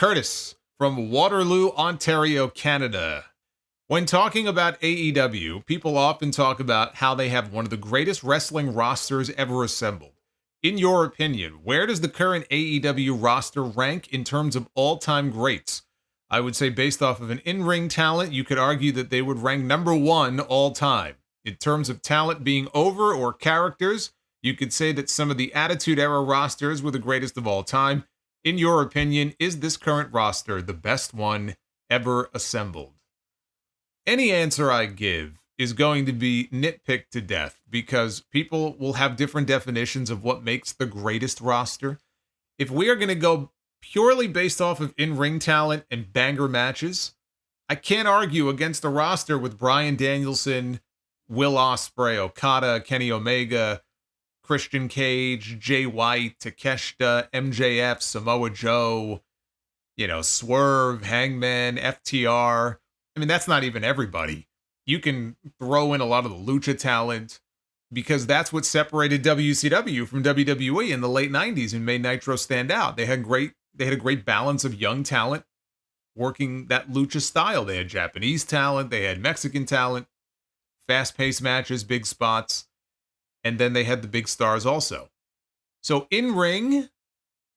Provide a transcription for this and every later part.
Curtis from Waterloo, Ontario, Canada. When talking about AEW, people often talk about how they have one of the greatest wrestling rosters ever assembled. In your opinion, where does the current AEW roster rank in terms of all-time greats? I would say based off of an in-ring talent, you could argue that they would rank number one all-time. In terms of talent being over or characters, you could say that some of the Attitude Era rosters were the greatest of all time. In your opinion, is this current roster the best one ever assembled? Any answer I give is going to be nitpicked to death because people will have different definitions of what makes the greatest roster. If we are going to go purely based off of in-ring talent and banger matches, I can't argue against a roster with Bryan Danielson, Will Ospreay, Okada, Kenny Omega, Christian Cage, Jay White, Takeshita, MJF, Samoa Joe, Swerve, Hangman, FTR. I mean, that's not even everybody. You can throw in a lot of the lucha talent because that's what separated WCW from WWE in the late 90s and made Nitro stand out. They had a great balance of young talent working that lucha style. They had Japanese talent, they had Mexican talent, fast-paced matches, big spots, and then they had the big stars also. So in ring,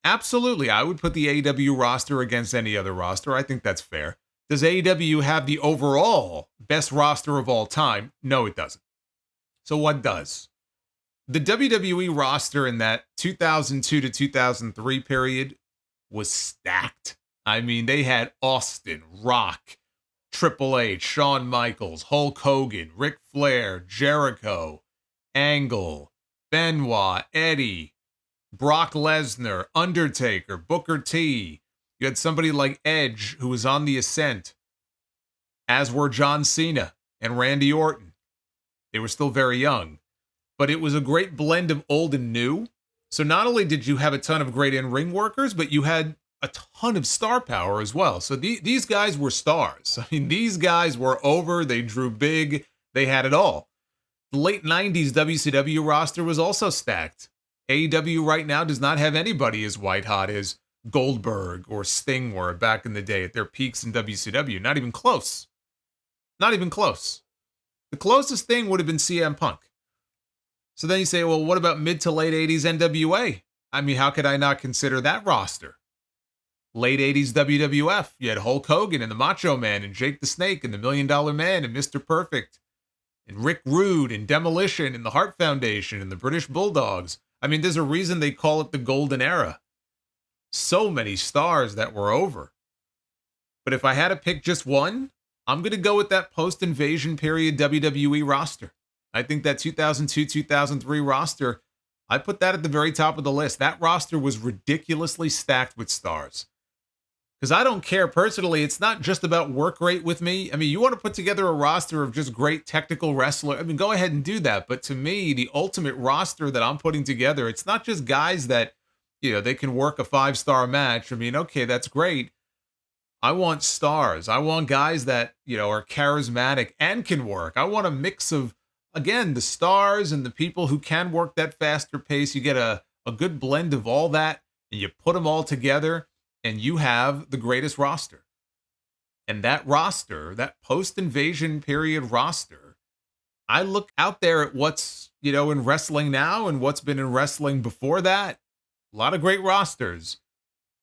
absolutely, I would put the AEW roster against any other roster. I think that's fair. Does AEW have the overall best roster of all time? No, it doesn't. So what does? The WWE roster in that 2002 to 2003 period was stacked. I mean, they had Austin, Rock, Triple H, Shawn Michaels, Hulk Hogan, Ric Flair, Jericho, Angle, Benoit, Eddie, Brock Lesnar, Undertaker, Booker T. You had somebody like Edge who was on the ascent, as were John Cena and Randy Orton. They were still very young, but it was a great blend of old and new. So not only did you have a ton of great in-ring workers, but you had a ton of star power as well. So these guys were stars. I mean, these guys were over. They drew big. They had it all. The late 90s WCW roster was also stacked. AEW right now does not have anybody as white hot as Goldberg or Sting were back in the day at their peaks in WCW. Not even close. Not even close. The closest thing would have been CM Punk. So then you say, well, what about mid to late 80s NWA? I mean, how could I not consider that roster? Late 80s WWF, you had Hulk Hogan and the Macho Man and Jake the Snake and the $1 Million Man and Mr. Perfect and Rick Rude and Demolition and the Hart Foundation and the British Bulldogs. I mean, there's a reason they call it the Golden Era. So many stars that were over. But if I had to pick just one, I'm going to go with that post-invasion period WWE roster. I think that 2002-2003 roster, I put that at the very top of the list. That roster was ridiculously stacked with stars. Because I don't care personally, it's not just about work rate with me. I mean, you want to put together a roster of just great technical wrestlers, I mean, go ahead and do that. But to me, the ultimate roster that I'm putting together, it's not just guys that, they can work a 5-star match. I mean, okay, that's great. I want stars. I want guys that, are charismatic and can work. I want a mix of, again, the stars and the people who can work that faster pace. You get a good blend of all that, and you put them all together, and you have the greatest roster. And that roster, that post-invasion period roster, I look out there at what's, in wrestling now and what's been in wrestling before that. A lot of great rosters.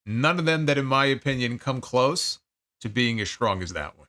None of them that, in my opinion, come close to being as strong as that one.